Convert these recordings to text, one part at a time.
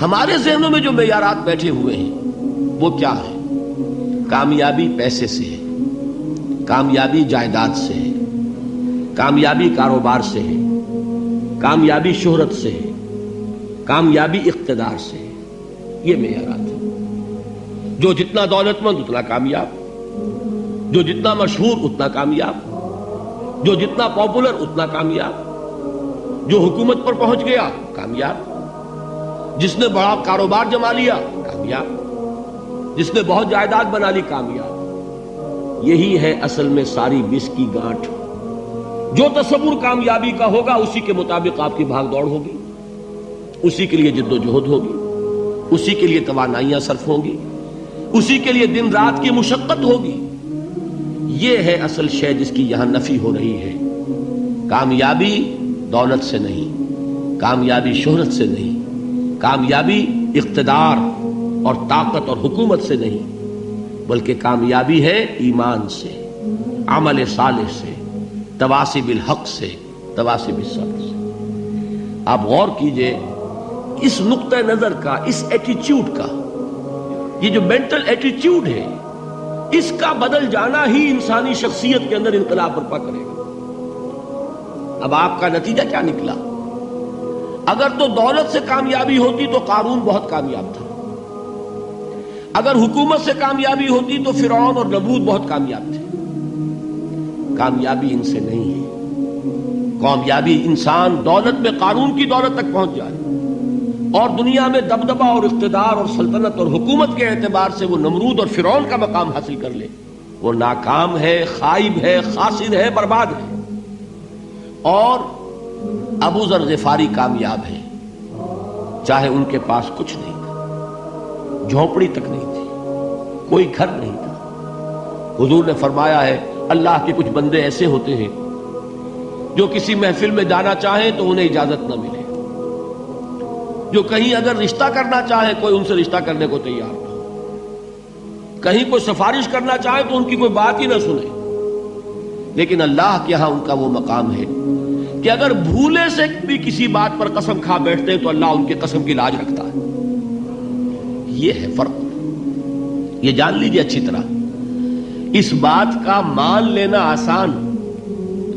ہمارے ذہنوں میں جو معیارات بیٹھے ہوئے ہیں وہ کیا ہے؟ کامیابی پیسے سے ہے، کامیابی جائیداد سے ہے، کامیابی کاروبار سے ہے، کامیابی شہرت سے ہے، کامیابی اقتدار سے ہے. یہ معیارات ہیں. جو جتنا دولت مند اتنا کامیاب، جو جتنا مشہور اتنا کامیاب، جو جتنا پاپولر اتنا کامیاب، جو حکومت پر پہنچ گیا کامیاب، جس نے بڑا کاروبار جما لیا کامیاب، جس نے بہت جائیداد بنا لی کامیاب. یہی ہے اصل میں ساری بس کی گانٹھ. جو تصور کامیابی کا ہوگا اسی کے مطابق آپ کی بھاگ دوڑ ہوگی، اسی کے لیے جد و جہد ہوگی، اسی کے لیے توانائیاں صرف ہوں گی، اسی کے لیے دن رات کی مشقت ہوگی. یہ ہے اصل شے جس کی یہاں نفی ہو رہی ہے. کامیابی دولت سے نہیں، کامیابی شہرت سے نہیں، کامیابی اقتدار اور طاقت اور حکومت سے نہیں، بلکہ کامیابی ہے ایمان سے، عمل صالح سے، تواصی بالحق سے، تواصی بالصبر سے. آپ غور کیجئے اس نقطہ نظر کا، اس ایٹیچیوڈ کا، یہ جو مینٹل ایٹیچیوڈ ہے اس کا بدل جانا ہی انسانی شخصیت کے اندر انقلاب برپا کرے گا. اب آپ کا نتیجہ کیا نکلا؟ اگر تو دولت سے کامیابی ہوتی تو قارون بہت کامیاب تھا، اگر حکومت سے کامیابی ہوتی تو فرعون اور نمرود بہت کامیاب تھے. کامیابی ان سے نہیں ہے. کامیابی انسان دولت میں قارون کی دولت تک پہنچ جائے اور دنیا میں دبدبہ اور اقتدار اور سلطنت اور حکومت کے اعتبار سے وہ نمرود اور فرعون کا مقام حاصل کر لے، وہ ناکام ہے، خائب ہے، خاسر ہے، برباد ہے. اور ابو ذر غفاری کامیاب ہے، چاہے ان کے پاس کچھ نہیں تھا، جھونپڑی تک نہیں تھی، کوئی گھر نہیں تھا. حضور نے فرمایا ہے اللہ کے کچھ بندے ایسے ہوتے ہیں جو کسی محفل میں جانا چاہیں تو انہیں اجازت نہ ملے، جو کہیں اگر رشتہ کرنا چاہے کوئی ان سے رشتہ کرنے کو تیار نہ ہو، کہیں کوئی سفارش کرنا چاہے تو ان کی کوئی بات ہی نہ سنے. لیکن اللہ کے ہاں ان کا وہ مقام ہے کہ اگر بھولے سے بھی کسی بات پر قسم کھا بیٹھتے ہیں تو اللہ ان کی قسم کی لاج رکھتا ہے. یہ ہے فرق. یہ جان لیجیے اچھی طرح. اس بات کا مان لینا آسان،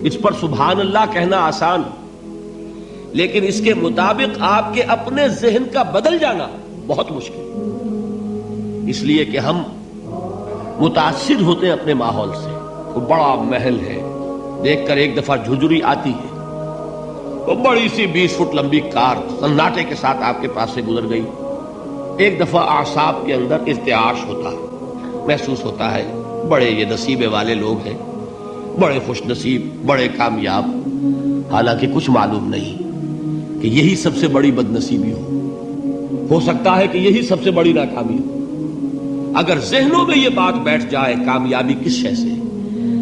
اس پر سبحان اللہ کہنا آسان، لیکن اس کے مطابق آپ کے اپنے ذہن کا بدل جانا بہت مشکل. اس لیے کہ ہم متاثر ہوتے ہیں اپنے ماحول سے. وہ بڑا محل ہے، دیکھ کر ایک دفعہ جھجری آتی ہے، وہ بڑی سی 20 فٹ لمبی کار سناٹے کے ساتھ آپ کے پاس سے گزر گئی. ایک دفعہ اعصاب کے اندر ارتعاش ہوتا ہے، محسوس ہوتا ہے بڑے یہ نصیبے والے لوگ ہیں، بڑے خوش نصیب، بڑے کامیاب. حالانکہ کچھ معلوم نہیں کہ یہی سب سے بڑی بد نصیبی ہو سکتا ہے کہ یہی سب سے بڑی ناکامی ہو. اگر ذہنوں میں یہ بات بیٹھ جائے کامیابی کس شے سے.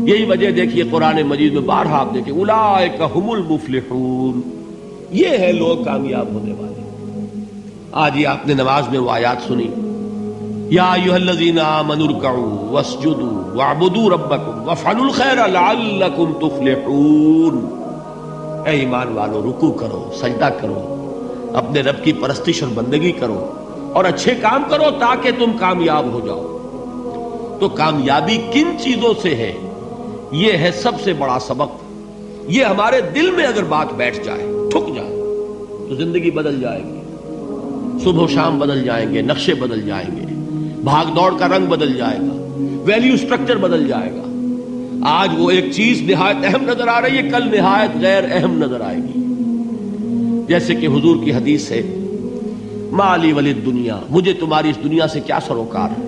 یہی وجہ دیکھیے قرآن مجید میں بارہا آپ دیکھیں اولئک هم المفلحون، یہ ہے لوگ کامیاب ہونے والے. آج یہ آپ نے نماز میں وہ آیات سنی، یا ایھا الذین آمنوا ارکعوا واسجدوا واعبدوا ربکم وافعلوا الخیر لعلکم تفلحون. اے ایمان والو، رکوع کرو، سجدہ کرو، اپنے رب کی پرستش اور بندگی کرو اور اچھے کام کرو تاکہ تم کامیاب ہو جاؤ. تو کامیابی کن چیزوں سے ہے؟ یہ ہے سب سے بڑا سبق. یہ ہمارے دل میں اگر بات بیٹھ جائے، ٹھک جائے، تو زندگی بدل جائے گی. صبح و شام بدل جائیں گے، نقشے بدل جائیں گے، بھاگ دوڑ کا رنگ بدل جائے گا، ویلیو سٹرکچر بدل جائے گا. آج وہ ایک چیز نہایت اہم نظر آ رہی ہے، کل نہایت غیر اہم نظر آئے گی. جیسے کہ حضور کی حدیث ہے مالی ولد دنیا، مجھے تمہاری اس دنیا سے کیا سروکار ہے.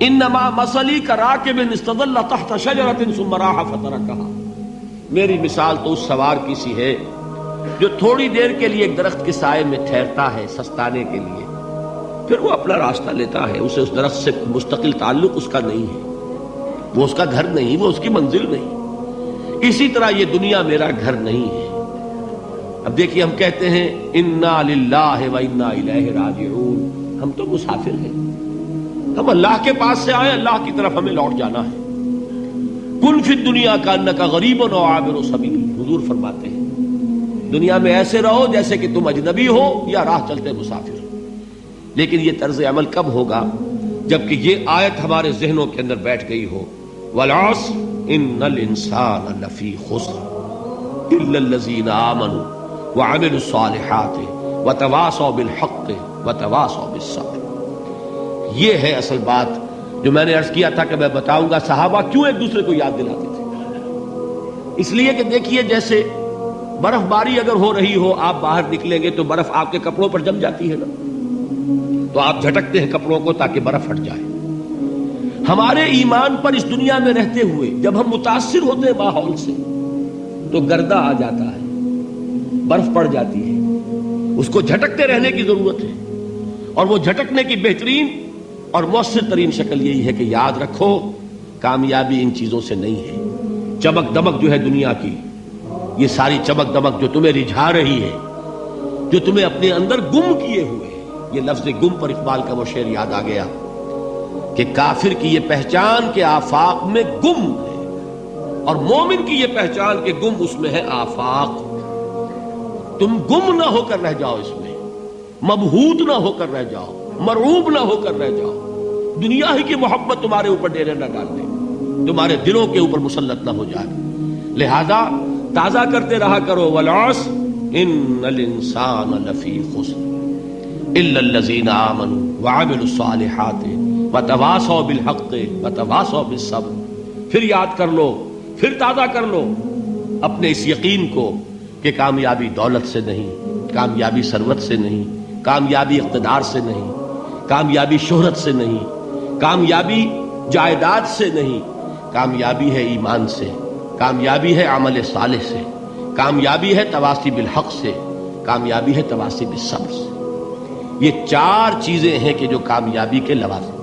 انما مثلی کراکب استظل تحت شجرۃ ثم راح فترکها، میری مثال تو اس سوار کی سی ہے جو تھوڑی دیر کے لیے ایک درخت کے سائے میں ٹھہرتا ہے سستانے کے لیے، پھر وہ اپنا راستہ لیتا ہے. اسے اس درخت سے مستقل تعلق اس کا نہیں ہے، وہ اس کا گھر نہیں، وہ اس کی منزل نہیں. اسی طرح یہ دنیا میرا گھر نہیں ہے. اب دیکھیے ہم کہتے ہیں انا للہ و انا الیہ راجعون، ہم تو مسافر ہیں، ہم اللہ کے پاس سے آئے، اللہ کی طرف ہمیں لوٹ جانا ہے. کن فی الدنیا کانک غریب و عابر سبیل، حضور فرماتے ہیں دنیا میں ایسے رہو جیسے کہ تم اجنبی ہو یا راہ چلتے مسافر ہو. لیکن یہ طرز عمل کب ہوگا؟ جبکہ یہ آیت ہمارے ذہنوں کے اندر بیٹھ گئی ہو. والعصر ان الانسان لفی خسر الا الذین آمنوا وعملوا الصالحات وتواصوا بالحق وتواصوا بالصبر. یہ ہے اصل بات جو میں نے عرض کیا تھا کہ میں بتاؤں گا صحابہ کیوں ایک دوسرے کو یاد دلاتے تھے. اس لیے کہ دیکھیے جیسے برف باری اگر ہو رہی ہو، آپ باہر نکلیں گے تو برف آپ کے کپڑوں پر جم جاتی ہے نا، تو آپ جھٹکتے ہیں کپڑوں کو تاکہ برف ہٹ جائے. ہمارے ایمان پر اس دنیا میں رہتے ہوئے جب ہم متاثر ہوتے ہیں ماحول سے تو گردہ آ جاتا ہے، برف پڑ جاتی ہے، اس کو جھٹکتے رہنے کی ضرورت ہے. اور وہ جھٹکنے کی بہترین اور مؤثر ترین شکل یہی ہے کہ یاد رکھو کامیابی ان چیزوں سے نہیں ہے. چمک دمک جو ہے دنیا کی، یہ ساری چمک دمک جو تمہیں رجھا رہی ہے، جو تمہیں اپنے اندر گم کیے ہوئے ہے. یہ لفظ گم پر اقبال کا وہ شعر یاد آ گیا کہ کافر کی یہ پہچان کے آفاق میں گم ہے اور مومن کی یہ پہچان کے گم اس میں ہے آفاق. تم گم نہ ہو کر رہ جاؤ، اس میں مبہوت نہ ہو کر رہ جاؤ، مرعوب نہ ہو کر رہ جاؤ. دنیا ہی کی محبت تمہارے اوپر ڈیرے نہ ڈال دے، تمہارے دلوں کے اوپر مسلط نہ ہو جائے. لہذا تازہ کرتے رہا کرو والعصر ان الانسان لفی خسر الا الذین آمنوا وعملوا الصالحات وتواصوا بالحق وتواصوا بالصبر. پھر یاد کر لو، پھر تازہ کر لو اپنے اس یقین کو کہ کامیابی دولت سے نہیں، کامیابی ثروت سے نہیں، کامیابی اقتدار سے نہیں، کامیابی شہرت سے نہیں، کامیابی جائیداد سے نہیں، کامیابی ہے ایمان سے، کامیابی ہے عمل صالح سے، کامیابی ہے تواصی بالحق سے، کامیابی ہے تواصی بالصبر سے. یہ چار چیزیں ہیں کہ جو کامیابی کے لوازم